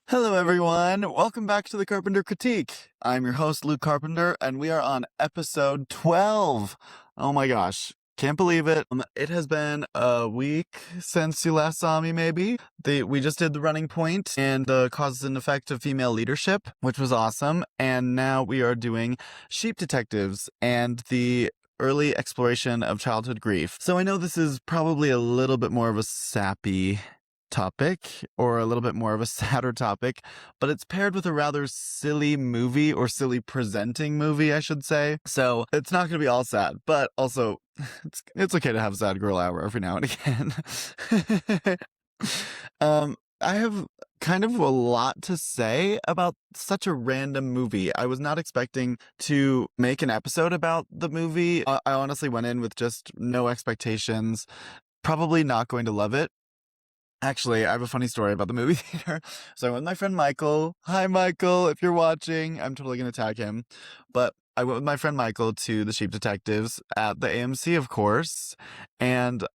Hello everyone, welcome back to the Carpenter Critique. I'm your host Luke Carpenter and we are on episode 12. Oh my gosh, can't believe it. It has been a week since you last saw me maybe. We just did the running point and the causes and effect of female leadership, which was awesome. And now we are doing sheep detectives and the early exploration of childhood grief. So I know this is probably a little bit more of a sappy topic or a little bit more of a sadder topic, but it's paired with a rather silly movie or silly presenting movie, I should say. So it's not going to be all sad, but also it's okay to have a sad girl hour every now and again. I have kind of a lot to say about such a random movie. I was not expecting to make an episode about the movie. I honestly went in with just no expectations, probably not going to love it. Actually, I have a funny story about the movie theater. So I went with my friend Michael. Hi, Michael, if you're watching. I'm totally going to tag him. But I went with my friend Michael to the Sheep Detectives at the AMC, of course. And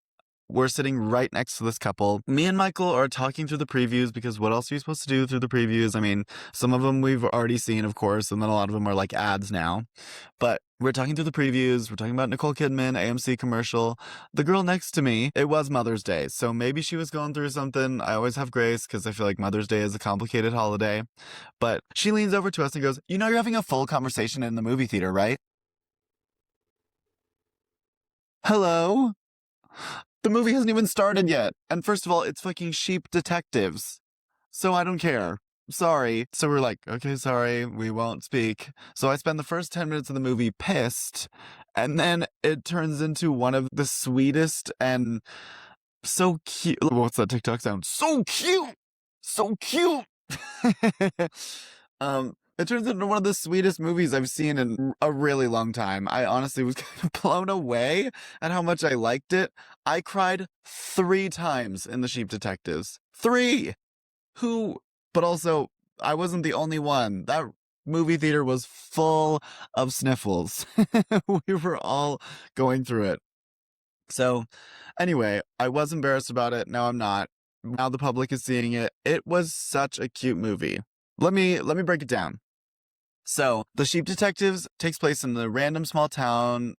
we're sitting right next to this couple. Me and Michael are talking through the previews because what else are you supposed to do through the previews? I mean, some of them we've already seen, of course, and then a lot of them are like ads now. But we're talking through the previews. We're talking about Nicole Kidman, AMC commercial. The girl next to me, it was Mother's Day, so maybe she was going through something. I always have grace because I feel like Mother's Day is a complicated holiday. But she leans over to us and goes, "You know you're having a full conversation in the movie theater, right?" Hello? The movie hasn't even started yet. And first of all, it's fucking Sheep Detectives. So I don't care. Sorry. So we're like, okay, sorry, we won't speak. So I spend the first 10 minutes of the movie pissed, and then it turns into one of the sweetest and so cute. What's that TikTok sound? So cute! So cute! It turns into one of the sweetest movies I've seen in a really long time. I honestly was kind of blown away at how much I liked it. I cried 3 times in The Sheep Detectives. 3! But also, I wasn't the only one. That movie theater was full of sniffles. We were all going through it. So, anyway, I was embarrassed about it. Now I'm not. Now the public is seeing it. It was such a cute movie. Let me break it down. So, The Sheep Detectives takes place in the random small town.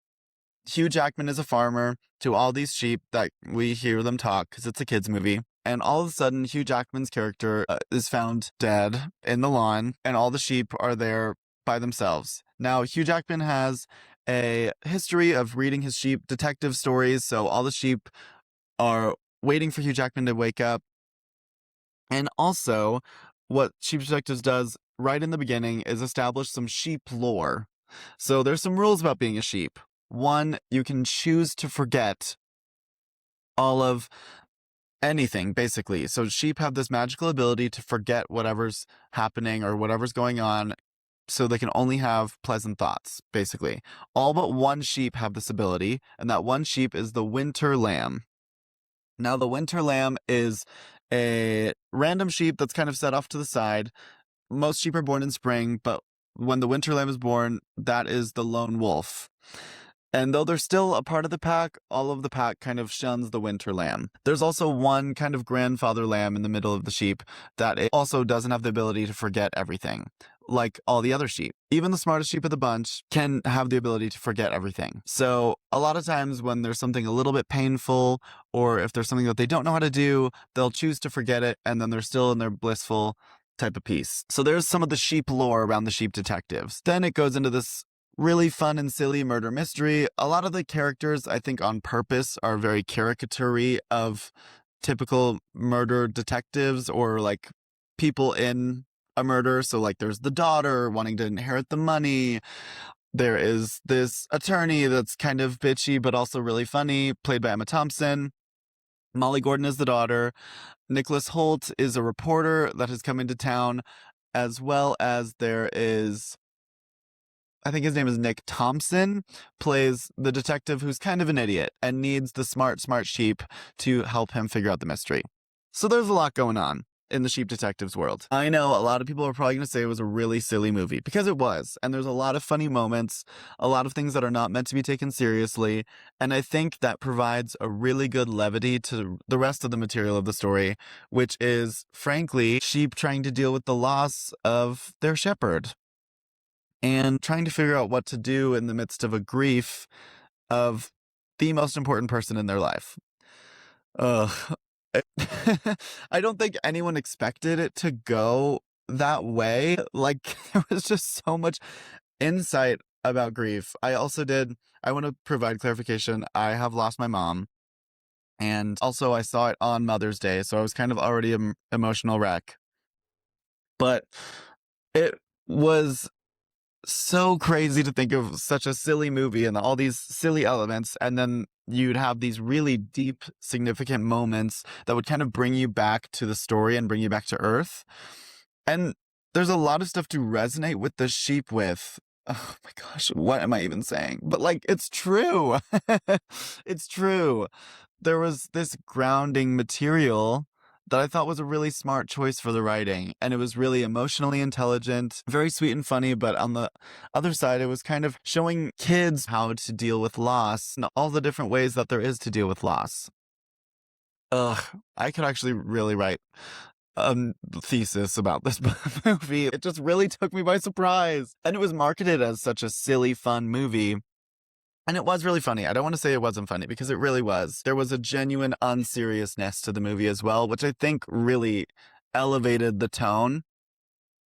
Hugh Jackman is a farmer to all these sheep that we hear them talk because it's a kid's movie. And all of a sudden, Hugh Jackman's character is found dead in the lawn, and all the sheep are there by themselves. Now, Hugh Jackman has a history of reading his sheep detective stories, so all the sheep are waiting for Hugh Jackman to wake up. And also, what Sheep Detectives does right in the beginning is establish some sheep lore. So there's some rules about being a sheep. 1, you can choose to forget all of anything, basically. So sheep have this magical ability to forget whatever's happening or whatever's going on, so they can only have pleasant thoughts, basically. All but 1 sheep have this ability, and that 1 sheep is the winter lamb. Now, the winter lamb is a random sheep that's kind of set off to the side. Most sheep are born in spring, but when the winter lamb is born, that is the lone wolf. And though they're still a part of the pack, all of the pack kind of shuns the winter lamb. There's also 1 kind of grandfather lamb in the middle of the sheep that it also doesn't have the ability to forget everything, like all the other sheep. Even the smartest sheep of the bunch can have the ability to forget everything. So a lot of times when there's something a little bit painful, or if there's something that they don't know how to do, they'll choose to forget it, and then they're still in their blissful type of peace. So there's some of the sheep lore around the Sheep Detectives. Then it goes into this really fun and silly murder mystery. A lot of the characters, I think on purpose, are very caricature-y of typical murder detectives or like people in a murder. So like there's the daughter wanting to inherit the money. There is this attorney that's kind of bitchy but also really funny, played by Emma Thompson. Molly Gordon is the daughter. Nicholas Holt is a reporter that has come into town, as well as there is, I think his name is Nick Thompson, plays the detective who's kind of an idiot and needs the smart sheep to help him figure out the mystery. So there's a lot going on. in the Sheep Detectives world. I know a lot of people are probably going to say it was a really silly movie, because it was. And there's a lot of funny moments, a lot of things that are not meant to be taken seriously. And I think that provides a really good levity to the rest of the material of the story, which is, frankly, sheep trying to deal with the loss of their shepherd and trying to figure out what to do in the midst of a grief of the most important person in their life. Ugh. I don't think anyone expected it to go that way. Like, there was just so much insight about grief. I want to provide clarification. I have lost my mom. And also I saw it on Mother's Day, so I was kind of already an emotional wreck. But it was so crazy to think of such a silly movie and all these silly elements, and then you'd have these really deep, significant moments that would kind of bring you back to the story and bring you back to Earth. And there's a lot of stuff to resonate with the sheep with. Oh my gosh, what am I even saying? But like, it's true. It's true. There was this grounding material that I thought was a really smart choice for the writing. And it was really emotionally intelligent, very sweet and funny. But on the other side, it was kind of showing kids how to deal with loss and all the different ways that there is to deal with loss. Ugh, I could actually really write a thesis about this movie. It just really took me by surprise. And it was marketed as such a silly, fun movie. And it was really funny. I don't want to say it wasn't funny, because it really was. There was a genuine unseriousness to the movie as well, which I think really elevated the tone.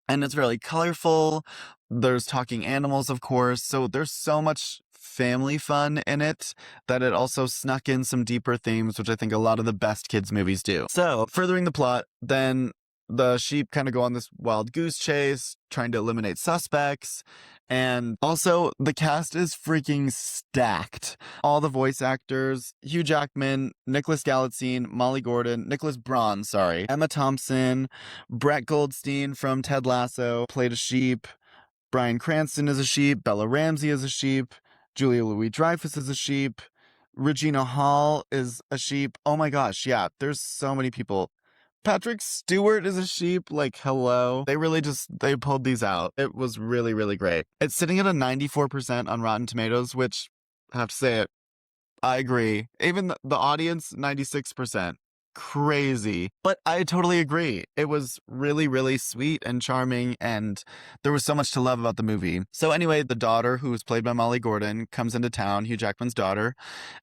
And it's really colorful. There's talking animals, of course. So there's so much family fun in it that it also snuck in some deeper themes, which I think a lot of the best kids movies do. So furthering the plot, then the sheep kind of go on this wild goose chase, trying to eliminate suspects. And also, the cast is freaking stacked. All the voice actors: Hugh Jackman, Nicholas Galitzine, Molly Gordon, Nicholas Braun, Emma Thompson, Brett Goldstein from Ted Lasso played a sheep, Bryan Cranston is a sheep, Bella Ramsey is a sheep, Julia Louis-Dreyfus is a sheep, Regina Hall is a sheep. Oh my gosh, yeah, there's so many people. Patrick Stewart is a sheep. Like, hello. They pulled these out. It was really, really great. It's sitting at a 94% on Rotten Tomatoes, which, I have to say it, I agree. Even the audience, 96%. Crazy. But I totally agree. It was really, really sweet and charming, and there was so much to love about the movie. So anyway, the daughter, who was played by Molly Gordon, comes into town, Hugh Jackman's daughter,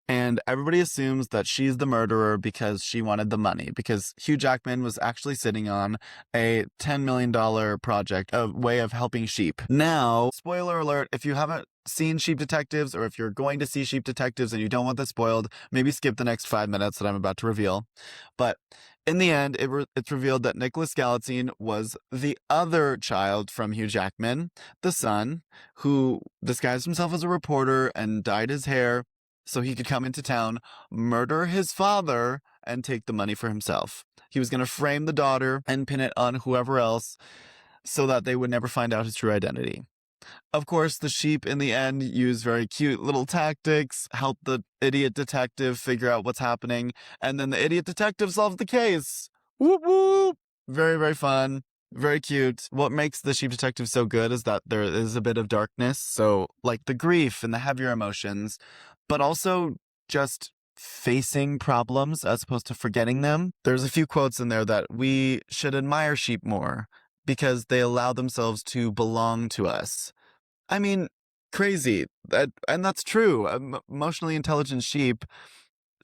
and everybody assumes that she's the murderer because she wanted the money, because Hugh Jackman was actually sitting on a $10 million project, a way of helping sheep. Now, spoiler alert, if you haven't seen Sheep Detectives, or if you're going to see Sheep Detectives and you don't want this spoiled, maybe skip the next 5 minutes that I'm about to reveal. But in the end, it's revealed that Nicholas Galitzine was the other child from Hugh Jackman, the son, who disguised himself as a reporter and dyed his hair so he could come into town, murder his father, and take the money for himself. He was going to frame the daughter and pin it on whoever else so that they would never find out his true identity. Of course, the sheep in the end use very cute little tactics, help the idiot detective figure out what's happening, and then the idiot detective solves the case. Whoop whoop! Very, very fun. Very cute. What makes the Sheep Detective so good is that there is a bit of darkness, so like the grief and the heavier emotions, but also just facing problems as opposed to forgetting them. There's a few quotes in there that we should admire sheep more because they allow themselves to belong to us. I mean, crazy. And that's true. Emotionally intelligent sheep,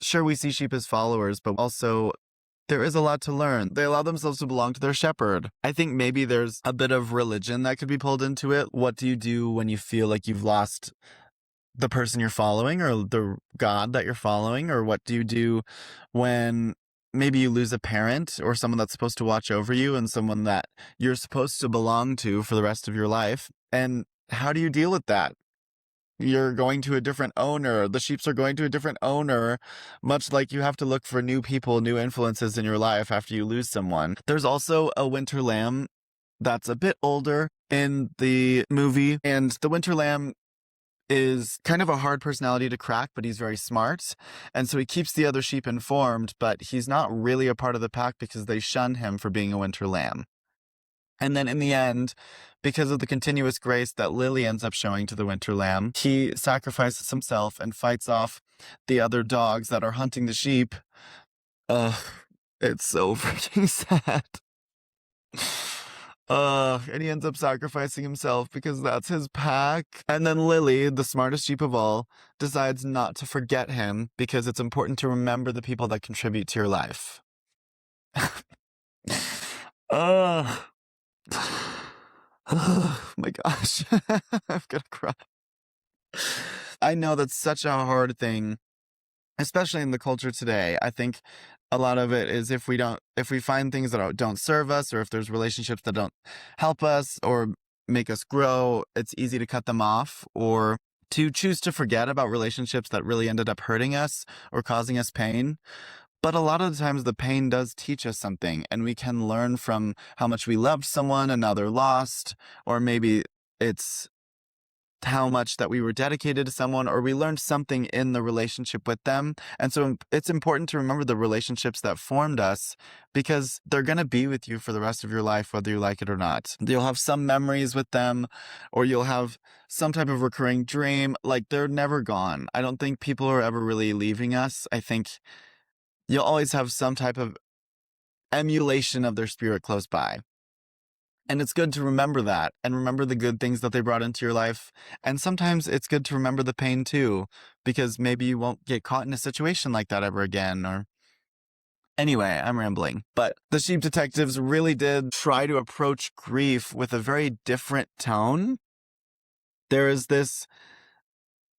sure, we see sheep as followers, but also there is a lot to learn. They allow themselves to belong to their shepherd. I think maybe there's a bit of religion that could be pulled into it. What do you do when you feel like you've lost the person you're following or the God that you're following? Or what do you do when maybe you lose a parent or someone that's supposed to watch over you and someone that you're supposed to belong to for the rest of your life? And how do you deal with that? You're going to a different owner. The sheeps are going to a different owner, much like you have to look for new people, new influences in your life after you lose someone. There's also a winter lamb that's a bit older in the movie, and the winter lamb is kind of a hard personality to crack, but he's very smart. And so he keeps the other sheep informed, but he's not really a part of the pack because they shun him for being a winter lamb. And then in the end, because of the continuous grace that Lily ends up showing to the winter lamb, he sacrifices himself and fights off the other dogs that are hunting the sheep. It's so freaking sad. And he ends up sacrificing himself because that's his pack. And then Lily, the smartest sheep of all, decides not to forget him because it's important to remember the people that contribute to your life. Oh my gosh. I'm gonna cry. I know that's such a hard thing, especially in the culture today. I think a lot of it is if we find things that don't serve us, or if there's relationships that don't help us or make us grow, it's easy to cut them off or to choose to forget about relationships that really ended up hurting us or causing us pain. But a lot of the times the pain does teach us something, and we can learn from how much we loved someone and now they're lost, or maybe it's how much that we were dedicated to someone, or we learned something in the relationship with them. And so it's important to remember the relationships that formed us because they're going to be with you for the rest of your life, whether you like it or not. You'll have some memories with them, or you'll have some type of recurring dream. Like, they're never gone. I don't think people are ever really leaving us. I think you'll always have some type of emulation of their spirit close by. And it's good to remember that and remember the good things that they brought into your life. And sometimes it's good to remember the pain too, because maybe you won't get caught in a situation like that ever again. Or anyway, I'm rambling. But the Sheep Detectives really did try to approach grief with a very different tone. There is this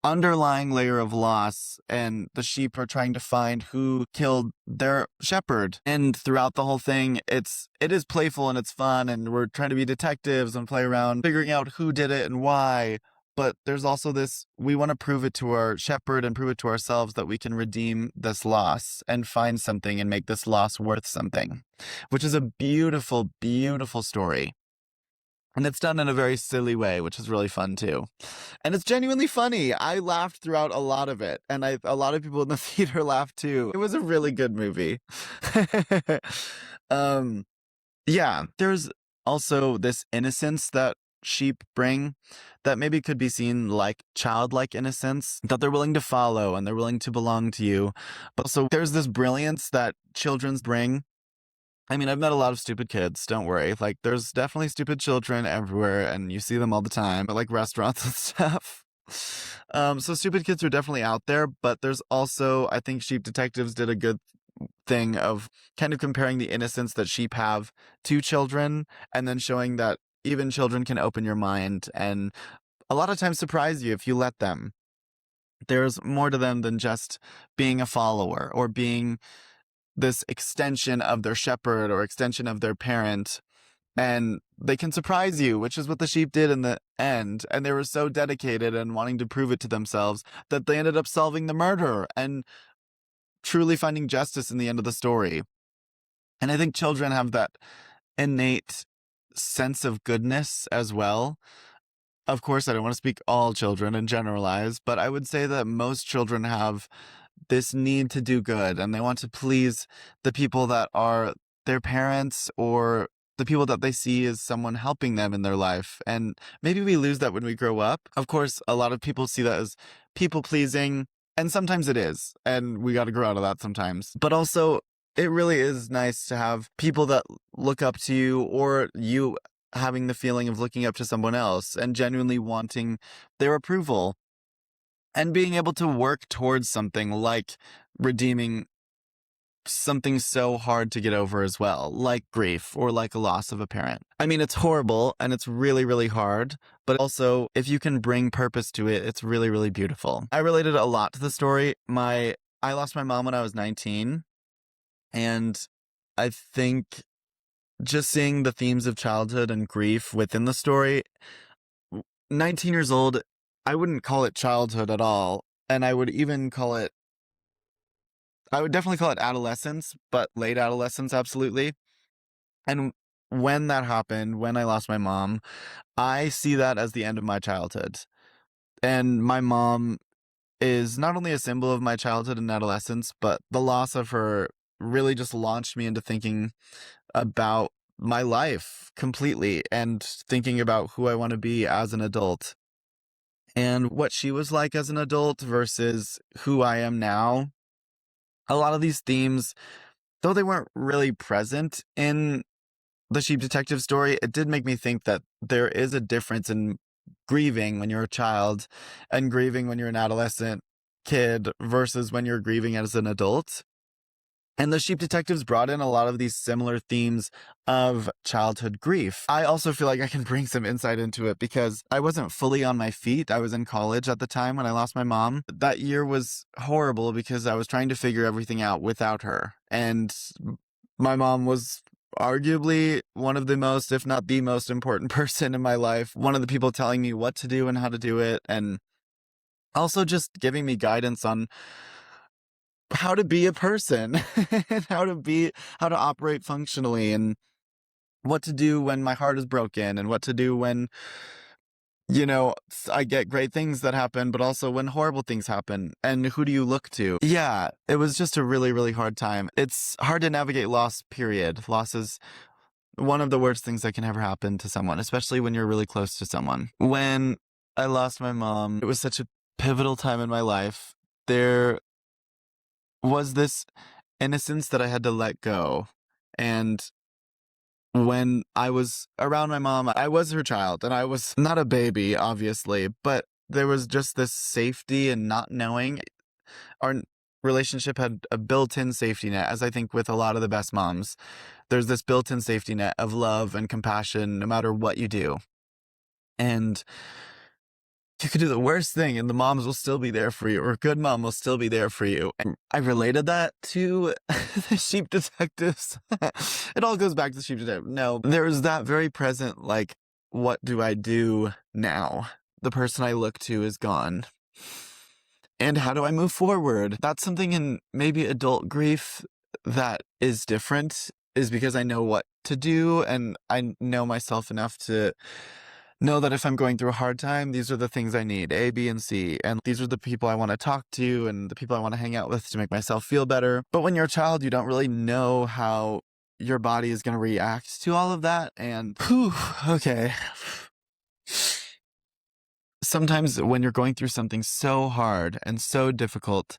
underlying layer of loss, and the sheep are trying to find who killed their shepherd. And throughout the whole thing, it is playful and it's fun, and we're trying to be detectives and play around figuring out who did it and why. But there's also this, we want to prove it to our shepherd and prove it to ourselves that we can redeem this loss and find something and make this loss worth something, which is a beautiful, beautiful story. And it's done in a very silly way, which is really fun too. And it's genuinely funny. I laughed throughout a lot of it. And a lot of people in the theater laughed too. It was a really good movie. Yeah, there's also this innocence that sheep bring that maybe could be seen like childlike innocence, that they're willing to follow and they're willing to belong to you. But also there's this brilliance that children bring. I mean, I've met a lot of stupid kids, don't worry. Like, there's definitely stupid children everywhere, and you see them all the time, at, like, restaurants and stuff. So stupid kids are definitely out there, but there's also, I think Sheep Detectives did a good thing of kind of comparing the innocence that sheep have to children, and then showing that even children can open your mind, and a lot of times surprise you if you let them. There's more to them than just being a follower, or being this extension of their shepherd or extension of their parent, and they can surprise you, which is what the sheep did in the end. And they were so dedicated and wanting to prove it to themselves that they ended up solving the murder and truly finding justice in the end of the story. And I think children have that innate sense of goodness as well. Of course, I don't want to speak all children and generalize, but I would say that most children have this need to do good, and they want to please the people that are their parents or the people that they see as someone helping them in their life. And maybe we lose that when we grow up. Of course, a lot of people see that as people pleasing, and sometimes it is, and we got to grow out of that sometimes. But also, it really is nice to have people that look up to you, or you having the feeling of looking up to someone else and genuinely wanting their approval. And being able to work towards something like redeeming something so hard to get over as well, like grief or like a loss of a parent. I mean, it's horrible and it's really, really hard, but also if you can bring purpose to it, it's really, really beautiful. I related a lot to the story. I lost my mom when I was 19, and I think just seeing the themes of childhood and grief within the story, 19 years old, I wouldn't call it childhood at all. And I would definitely call it adolescence, but late adolescence, absolutely. And when that happened, when I lost my mom, I see that as the end of my childhood. And my mom is not only a symbol of my childhood and adolescence, but the loss of her really just launched me into thinking about my life completely and thinking about who I want to be as an adult and what she was like as an adult versus who I am now. A lot of these themes, though they weren't really present in the Sheep Detective story, it did make me think that there is a difference in grieving when you're a child and grieving when you're an adolescent kid versus when you're grieving as an adult. And the Sheep Detectives brought in a lot of these similar themes of childhood grief. I also feel like I can bring some insight into it because I wasn't fully on my feet. I was in college at the time when I lost my mom. That year was horrible because I was trying to figure everything out without her. And my mom was arguably one of the most, if not the most important person in my life. One of the people telling me what to do and how to do it. And also just giving me guidance on how to be a person and how to operate functionally and what to do when my heart is broken and what to do when, I get great things that happen, but also when horrible things happen and who do you look to? Yeah, it was just a really, really hard time. It's hard to navigate loss, period. Loss is one of the worst things that can ever happen to someone, especially when you're really close to someone. When I lost my mom, it was such a pivotal time in my life. There was this innocence that I had to let go. And when I was around my mom, I was her child and I was not a baby, obviously, but there was just this safety and not knowing. Our relationship had a built-in safety net, as I think with a lot of the best moms. There's this built-in safety net of love and compassion no matter what you do. And you could do the worst thing and the moms will still be there for you, or a good mom will still be there for you. And I related that to the Sheep Detectives. It all goes back to the Sheep Detective. No, there was that very present, like, what do I do now? The person I look to is gone. And how do I move forward? That's something in maybe adult grief that is different, is because I know what to do and I know myself enough to know that if I'm going through a hard time, these are the things I need, A, B, and C. And these are the people I want to talk to and the people I want to hang out with to make myself feel better. But when you're a child, you don't really know how your body is going to react to all of that. And, okay. Sometimes when you're going through something so hard and so difficult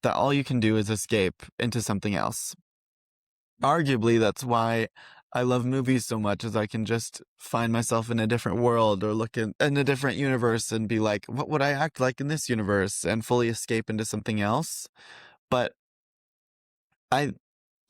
that all you can do is escape into something else. Arguably, that's why I love movies so much, is I can just find myself in a different world or look in a different universe and be like, what would I act like in this universe, and fully escape into something else. But I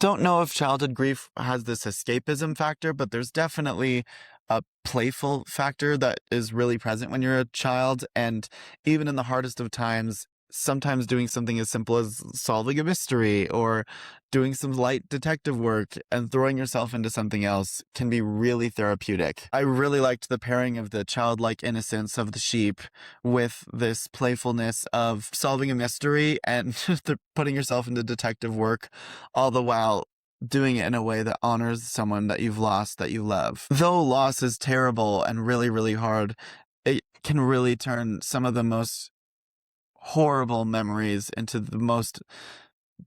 don't know if childhood grief has this escapism factor, but there's definitely a playful factor that is really present when you're a child. And even in the hardest of times, sometimes doing something as simple as solving a mystery or doing some light detective work and throwing yourself into something else can be really therapeutic. I really liked the pairing of the childlike innocence of the sheep with this playfulness of solving a mystery and putting yourself into detective work, all the while doing it in a way that honors someone that you've lost, that you love. Though loss is terrible and really, really hard, it can really turn some of the most horrible memories into the most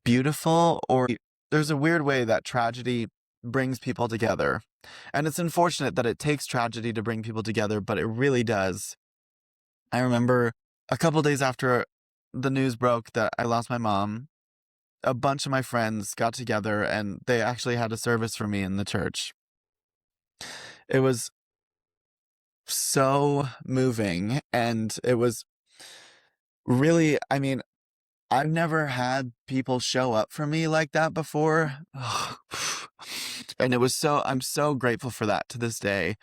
beautiful. Or there's a weird way that tragedy brings people together. And it's unfortunate that it takes tragedy to bring people together, but it really does. I remember a couple days after the news broke that I lost my mom, a bunch of my friends got together and they actually had a service for me in the church. It was so moving, and it was really, I've never had people show up for me like that before. And I'm so grateful for that to this day,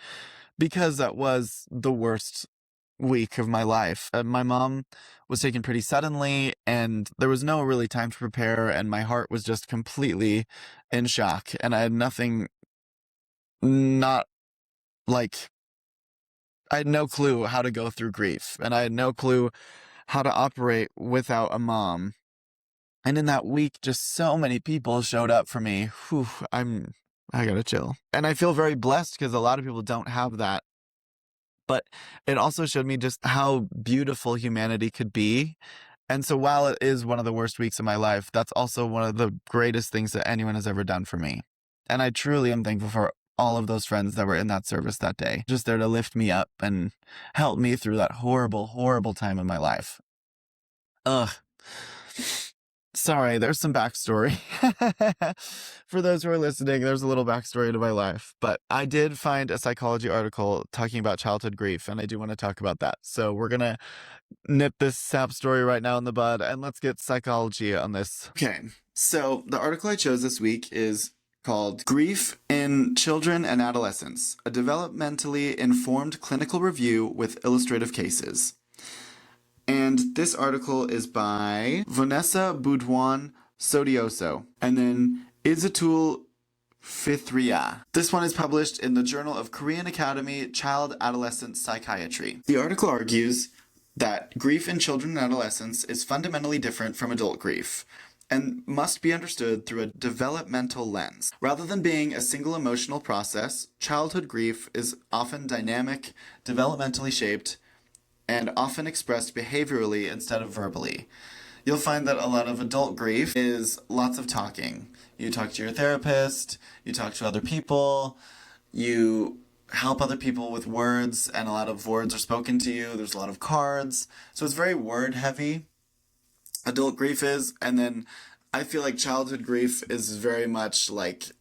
because that was the worst week of my life. My mom was taken pretty suddenly and there was no really time to prepare, and my heart was just completely in shock, and I had I had no clue how to go through grief, and I had no clue how to operate without a mom. And in that week, just so many people showed up for me. I gotta chill. And I feel very blessed because a lot of people don't have that but it also showed me just how beautiful humanity could be. And so while it is one of the worst weeks of my life, that's also one of the greatest things that anyone has ever done for me. And I truly am thankful for all of those friends that were in that service that day, just there to lift me up and help me through that horrible, horrible time in my life. Ugh. Sorry, there's some backstory. For those who are listening, there's a little backstory to my life. But I did find a psychology article talking about childhood grief, and I do want to talk about that. So we're going to nip this sap story right now in the bud, and let's get psychology on this. Okay, so the article I chose this week is called Grief in Children and Adolescents, a developmentally informed clinical review with illustrative cases. And this article is by Vanessa Budiawan Soetioso, and then Izzatul Fithriyah. This one is published in the Journal of Korean Academy Child Adolescent Psychiatry. The article argues that grief in children and adolescents is fundamentally different from adult grief and must be understood through a developmental lens. Rather than being a single emotional process, childhood grief is often dynamic, developmentally shaped, and often expressed behaviorally instead of verbally. You'll find that a lot of adult grief is lots of talking. You talk to your therapist, you talk to other people, you help other people with words, and a lot of words are spoken to you. There's a lot of cards. So it's very word heavy. Adult grief is, and then I feel like childhood grief is very much like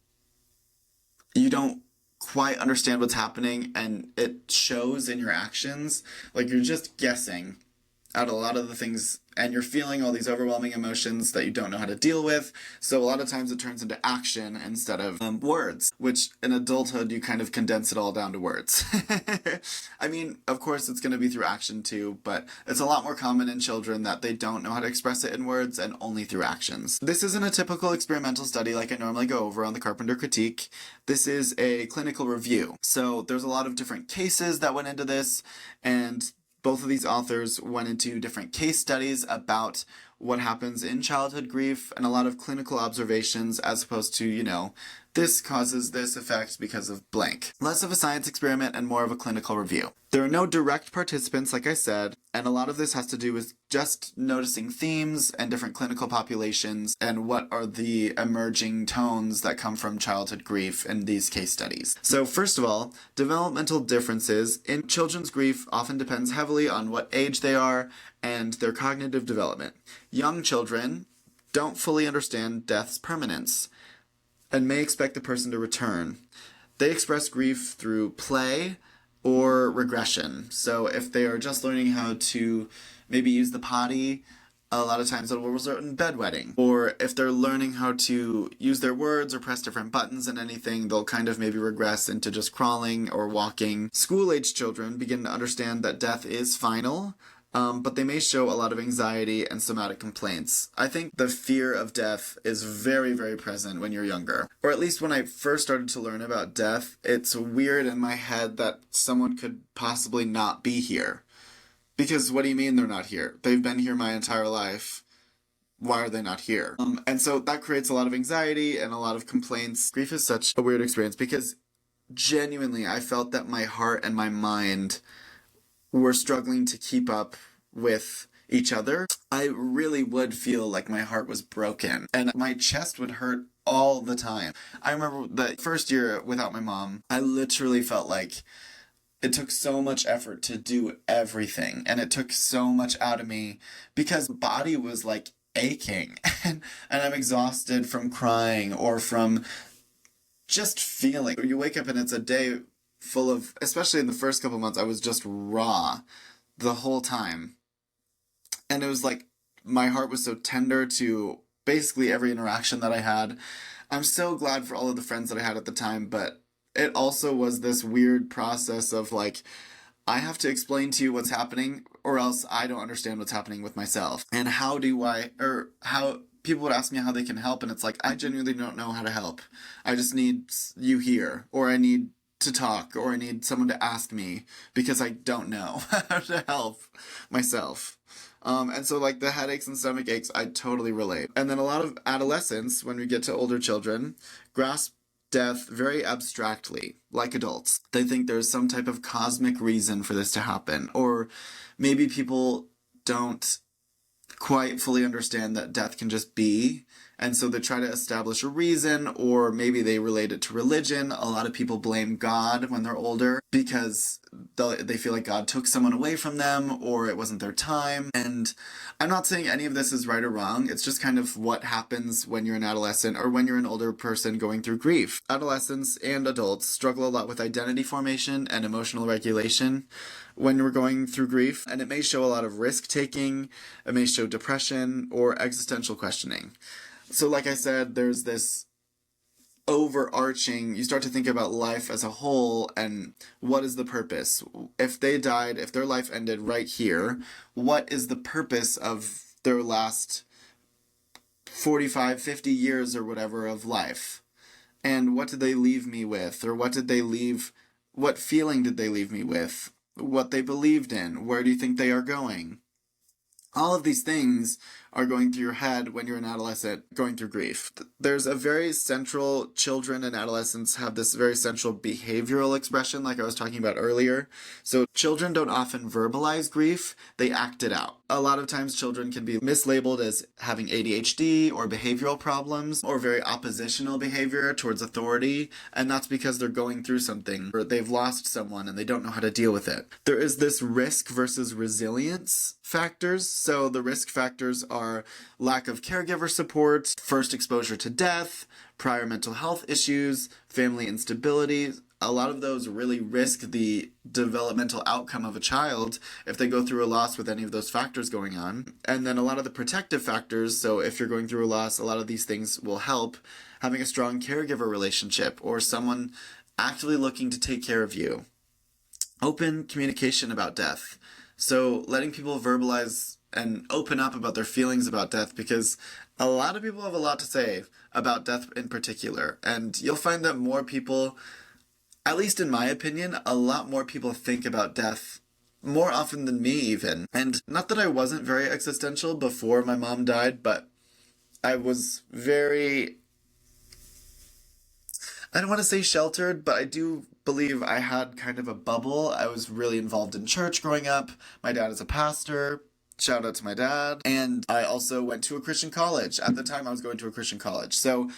you don't quite understand what's happening, and it shows in your actions. Like you're just guessing at a lot of the things, and you're feeling all these overwhelming emotions that you don't know how to deal with. So a lot of times it turns into action instead of words, which in adulthood you kind of condense it all down to words. I mean, of course it's going to be through action too, but it's a lot more common in children that they don't know how to express it in words and only through actions. This isn't a typical experimental study like I normally go over on the Carpenter Critique. This is a clinical review. So there's a lot of different cases that went into this, and both of these authors went into different case studies about what happens in childhood grief and a lot of clinical observations as opposed to, this causes this effect because of blank. Less of a science experiment and more of a clinical review. There are no direct participants, like I said, and a lot of this has to do with just noticing themes and different clinical populations and what are the emerging tones that come from childhood grief in these case studies. So first of all, developmental differences in children's grief often depends heavily on what age they are and their cognitive development. Young children don't fully understand death's permanence and may expect the person to return. They express grief through play or regression. So if they are just learning how to maybe use the potty, a lot of times it will result in bedwetting. Or if they're learning how to use their words or press different buttons and anything, they'll kind of maybe regress into just crawling or walking. School-age children begin to understand that death is final, but they may show a lot of anxiety and somatic complaints. I think the fear of death is very, very present when you're younger. Or at least when I first started to learn about death, it's weird in my head that someone could possibly not be here. Because what do you mean they're not here? They've been here my entire life. Why are they not here? And so that creates a lot of anxiety and a lot of complaints. Grief is such a weird experience because genuinely I felt that my heart and my mind were struggling to keep up with each other. I really would feel like my heart was broken and my chest would hurt all the time. I remember the first year without my mom, I literally felt like it took so much effort to do everything, and it took so much out of me because body was like aching and I'm exhausted from crying or from just feeling. You wake up and it's a day full of, especially in the first couple months, I was just raw the whole time. And it was like my heart was so tender to basically every interaction that I had. I'm so glad for all of the friends that I had at the time, but it also was this weird process of like, I have to explain to you what's happening or else I don't understand what's happening with myself. And how people would ask me how they can help, and it's like, I genuinely don't know how to help. I just need you here, or I need to talk, or I need someone to ask me because I don't know how to help myself. And so like the headaches and stomach aches, I totally relate. And then a lot of adolescents, when we get to older children, grasp death very abstractly, like adults. They think there's some type of cosmic reason for this to happen, or maybe people don't quite fully understand that death can just be, and so they try to establish a reason, or maybe they relate it to religion. A lot of people blame God when they're older because they feel like God took someone away from them, or it wasn't their time. And I'm not saying any of this is right or wrong. It's just kind of what happens when you're an adolescent or when you're an older person going through grief. Adolescents and adults struggle a lot with identity formation and emotional regulation when we're going through grief, and it may show a lot of risk-taking, it may show depression or existential questioning. So like I said, there's this overarching, you start to think about life as a whole and what is the purpose? If they died, if their life ended right here, what is the purpose of their last 45, 50 years or whatever of life? And what did they leave me with? Or what feeling did they leave me with? What they believed in? Where do you think they are going? All of these things are going through your head when you're an adolescent going through grief. There's a very central, children and adolescents have this very central behavioral expression like I was talking about earlier. So children don't often verbalize grief, they act it out. A lot of times children can be mislabeled as having ADHD or behavioral problems or very oppositional behavior towards authority, and that's because they're going through something or they've lost someone and they don't know how to deal with it. There is this risk versus resilience factors. So the risk factors are lack of caregiver support, first exposure to death, prior mental health issues, family instability. A lot of those really risk the developmental outcome of a child if they go through a loss with any of those factors going on. And then a lot of the protective factors, so if you're going through a loss, a lot of these things will help. Having a strong caregiver relationship or someone actively looking to take care of you. Open communication about death. So letting people verbalize and open up about their feelings about death, because a lot of people have a lot to say about death in particular. And you'll find that more people, at least in my opinion, a lot more people think about death more often than me even. And not that I wasn't very existential before my mom died, but I was very, I don't want to say sheltered, but I do believe I had kind of a bubble. I was really involved in church growing up. My dad is a pastor. Shout out to my dad. And I also went to a Christian college. At the time, I was going to a Christian college. So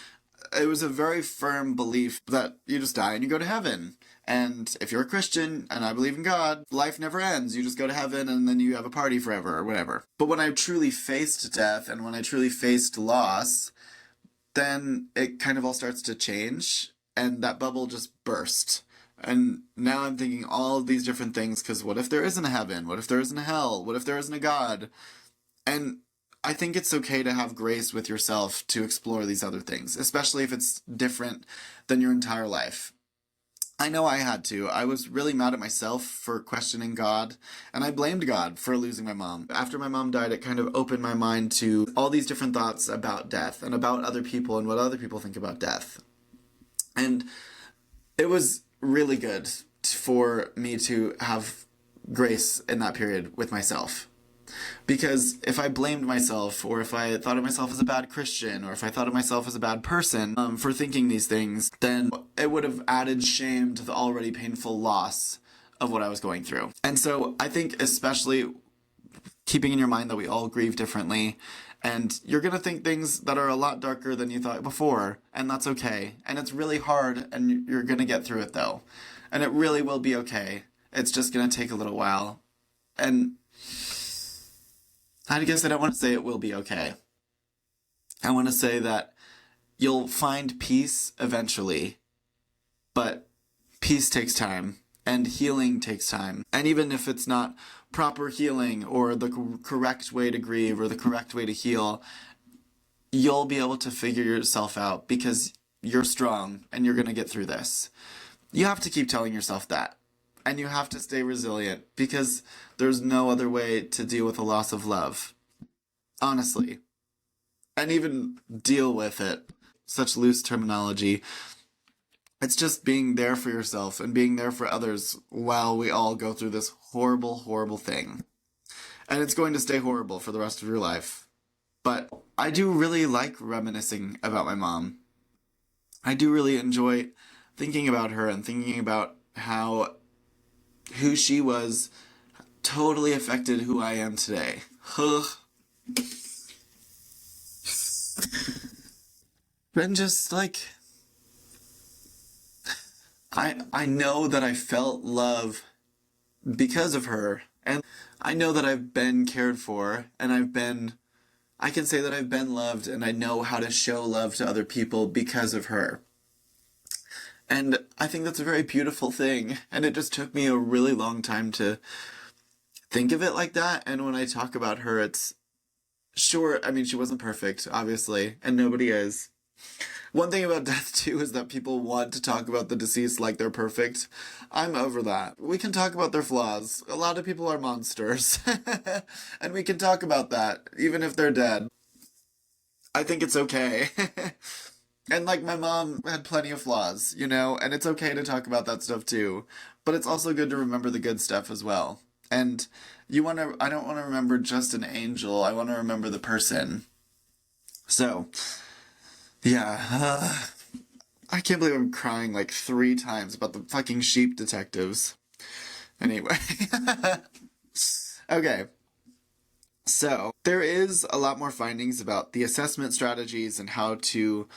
it was a very firm belief that you just die and you go to heaven. And if you're a Christian and I believe in God, life never ends. You just go to heaven and then you have a party forever or whatever. But when I truly faced death and when I truly faced loss, then it kind of all starts to change and that bubble just burst. And now I'm thinking all of these different things, because what if there isn't a heaven? What if there isn't a hell? What if there isn't a God? And I think it's okay to have grace with yourself to explore these other things, especially if it's different than your entire life. I know I had to. I was really mad at myself for questioning God, and I blamed God for losing my mom. After my mom died, it kind of opened my mind to all these different thoughts about death and about other people and what other people think about death. And it was really good for me to have grace in that period with myself. Because if I blamed myself, or if I thought of myself as a bad Christian, or if I thought of myself as a bad person for thinking these things, then it would have added shame to the already painful loss of what I was going through. And so I think especially keeping in your mind that we all grieve differently, and you're going to think things that are a lot darker than you thought before, and that's okay. And it's really hard, and you're going to get through it though. And it really will be okay. It's just going to take a little while. And I guess I don't want to say it will be okay. I want to say that you'll find peace eventually, but peace takes time, and healing takes time. And even if it's not proper healing or the correct way to grieve or the correct way to heal, you'll be able to figure yourself out because you're strong and you're going to get through this. You have to keep telling yourself that. And you have to stay resilient because there's no other way to deal with a loss of love. Honestly. And even deal with it. Such loose terminology. It's just being there for yourself and being there for others while we all go through this horrible, horrible thing. And it's going to stay horrible for the rest of your life. But I do really like reminiscing about my mom. I do really enjoy thinking about her and thinking about how who she was totally affected who I am today. And just like I know that I felt love because of her, and I know that I've been cared for, and I can say that I've been loved, and I know how to show love to other people because of her. And I think that's a very beautiful thing, and it just took me a really long time to think of it like that. And when I talk about her, it's sure, I mean, she wasn't perfect, obviously, and nobody is. One thing about death, too, is that people want to talk about the deceased like they're perfect. I'm over that. We can talk about their flaws. A lot of people are monsters. And we can talk about that, even if they're dead. I think it's okay. And like my mom had plenty of flaws, you know, and it's okay to talk about that stuff too. But it's also good to remember the good stuff as well. And I don't want to remember just an angel, I want to remember the person. So, yeah, I can't believe I'm crying like 3 times about the fucking sheep detectives. Anyway. Okay. So, there is a lot more findings about the assessment strategies and how to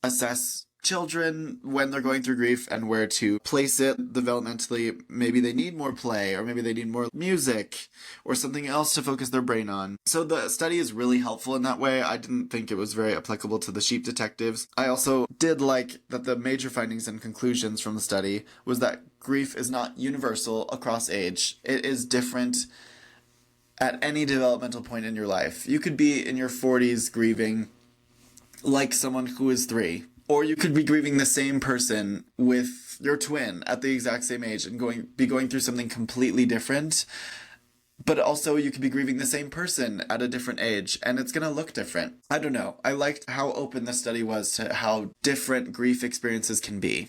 assess children when they're going through grief and where to place it developmentally. Maybe they need more play, or maybe they need more music or something else to focus their brain on. So the study is really helpful in that way. I didn't think it was very applicable to the sheep detectives. I also did like that the major findings and conclusions from the study was that grief is not universal across age. It is different at any developmental point in your life. You could be in your 40s grieving like someone who is 3. Or you could be grieving the same person with your twin at the exact same age and be going through something completely different. But also you could be grieving the same person at a different age, and it's going to look different. I don't know. I liked how open the study was to how different grief experiences can be.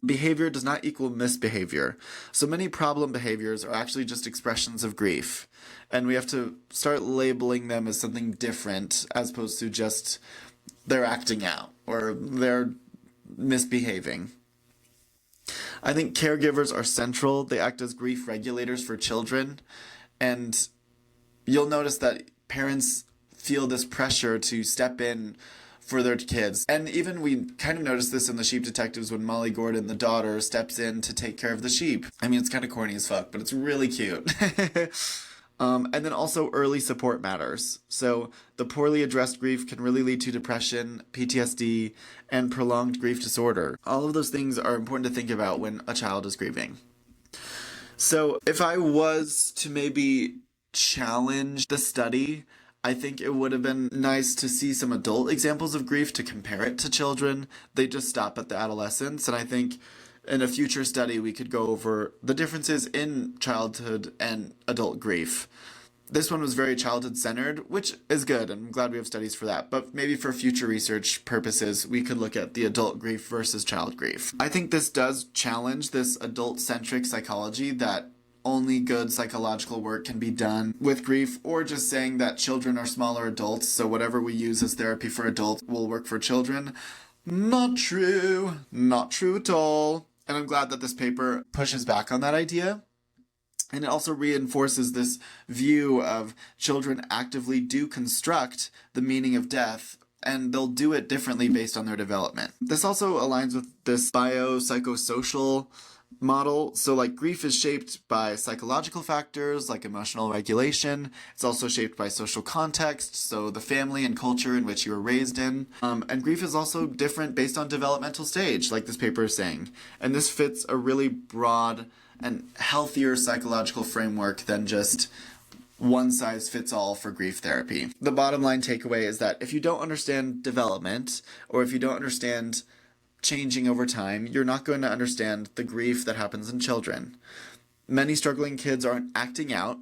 Behavior does not equal misbehavior. So many problem behaviors are actually just expressions of grief. And we have to start labeling them as something different as opposed to just they're acting out or they're misbehaving. I think caregivers are central. They act as grief regulators for children. And you'll notice that parents feel this pressure to step in for their kids. And even we kind of notice this in the sheep detectives when Molly Gordon, the daughter, steps in to take care of the sheep. I mean, it's kind of corny as fuck, but it's really cute. And then also early support matters. So the poorly addressed grief can really lead to depression, PTSD, and prolonged grief disorder. All of those things are important to think about when a child is grieving. So if I was to maybe challenge the study, I think it would have been nice to see some adult examples of grief to compare it to children. They just stop at the adolescents, and I think in a future study we could go over the differences in childhood and adult grief. This one was very childhood-centered, which is good, and I'm glad we have studies for that. But maybe for future research purposes, we could look at the adult grief versus child grief. I think this does challenge this adult-centric psychology that only good psychological work can be done with grief, or just saying that children are smaller adults, so whatever we use as therapy for adults will work for children. Not true. Not true at all. And I'm glad that this paper pushes back on that idea. And it also reinforces this view of children actively do construct the meaning of death, and they'll do it differently based on their development. This also aligns with this biopsychosocial model. So like grief is shaped by psychological factors like emotional regulation. It's also shaped by social context, so the family and culture in which you were raised in. And grief is also different based on developmental stage, like this paper is saying. And this fits a really broad and healthier psychological framework than just one size fits all for grief therapy. The bottom line takeaway is that if you don't understand development, or if you don't understand changing over time, you're not going to understand the grief that happens in children. Many struggling kids aren't acting out,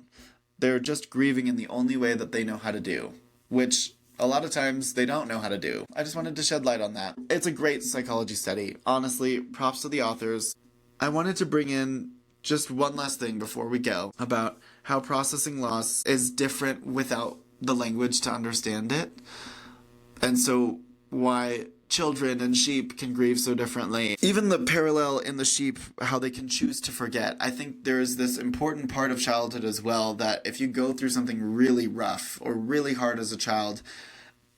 they're just grieving in the only way that they know how to do, which a lot of times they don't know how to do. I just wanted to shed light on that. It's a great psychology study. Honestly, props to the authors. I wanted to bring in just one last thing before we go about how processing loss is different without the language to understand it. And so why children and sheep can grieve so differently. Even the parallel in the sheep, how they can choose to forget. I think there's this important part of childhood as well, that if you go through something really rough or really hard as a child,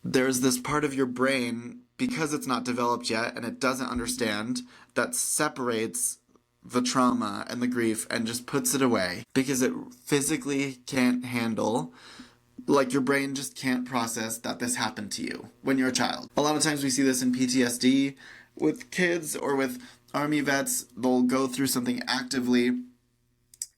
there's this part of your brain, because it's not developed yet and it doesn't understand, that separates the trauma and the grief and just puts it away because it physically can't handle, like your brain just can't process that this happened to you when you're a child. A lot of times we see this in PTSD with kids or with army vets. They'll go through something actively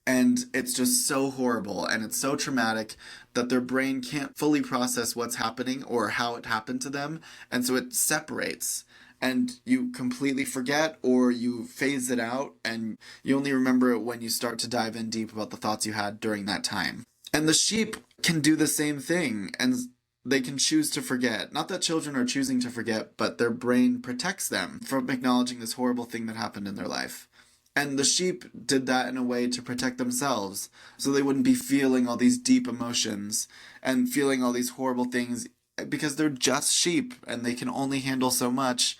and it's just so horrible and it's so traumatic that their brain can't fully process what's happening or how it happened to them, and so it separates. And you completely forget or you phase it out and you only remember it when you start to dive in deep about the thoughts you had during that time. And the sheep can do the same thing, and they can choose to forget. Not that children are choosing to forget, but their brain protects them from acknowledging this horrible thing that happened in their life. And the sheep did that in a way to protect themselves, so they wouldn't be feeling all these deep emotions and feeling all these horrible things, because they're just sheep and they can only handle so much.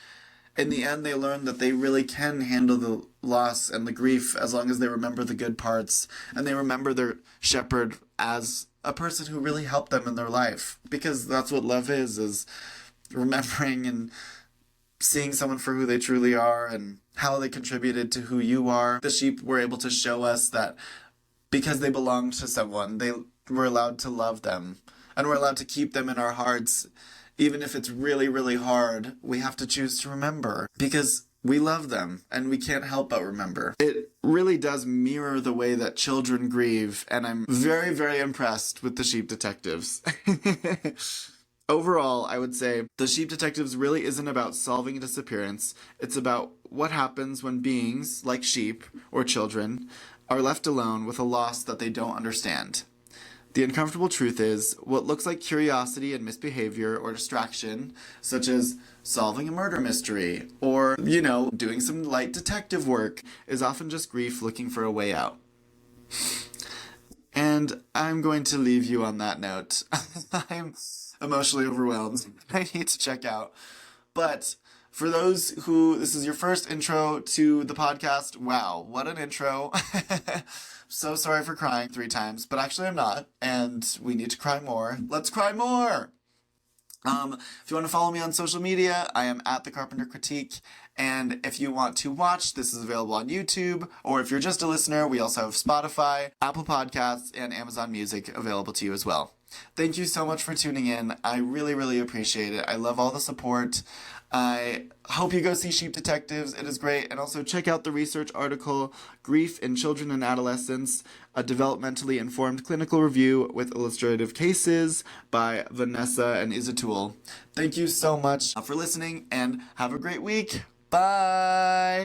In the end, they learn that they really can handle the loss and the grief as long as they remember the good parts and they remember their shepherd as a person who really helped them in their life. Because that's what love is remembering and seeing someone for who they truly are and how they contributed to who you are. The sheep were able to show us that because they belonged to someone, they were allowed to love them and we're allowed to keep them in our hearts. Even if it's really, really hard, we have to choose to remember because we love them and we can't help but remember. It really does mirror the way that children grieve, and I'm very, very impressed with the Sheep Detectives. Overall, I would say the Sheep Detectives really isn't about solving a disappearance. It's about what happens when beings, like sheep or children, are left alone with a loss that they don't understand. The uncomfortable truth is, what looks like curiosity and misbehavior or distraction, such as solving a murder mystery or, doing some light detective work, is often just grief looking for a way out. And I'm going to leave you on that note. I'm emotionally overwhelmed. I need to check out. But for those who this is your first intro to the podcast, wow, what an intro. So sorry for crying 3 times, but actually I'm not, and we need to cry more. Let's cry more! If you want to follow me on social media, I am at the Carpenter Critique, and if you want to watch, this is available on YouTube, or if you're just a listener, we also have Spotify, Apple Podcasts, and Amazon Music available to you as well. Thank you so much for tuning in. I really, really appreciate it. I love all the support. I hope you go see Sheep Detectives. It is great. And also check out the research article, Grief in Children and Adolescents, a developmentally informed clinical review with illustrative cases by Vanessa and Izzatul. Thank you so much for listening and have a great week. Bye!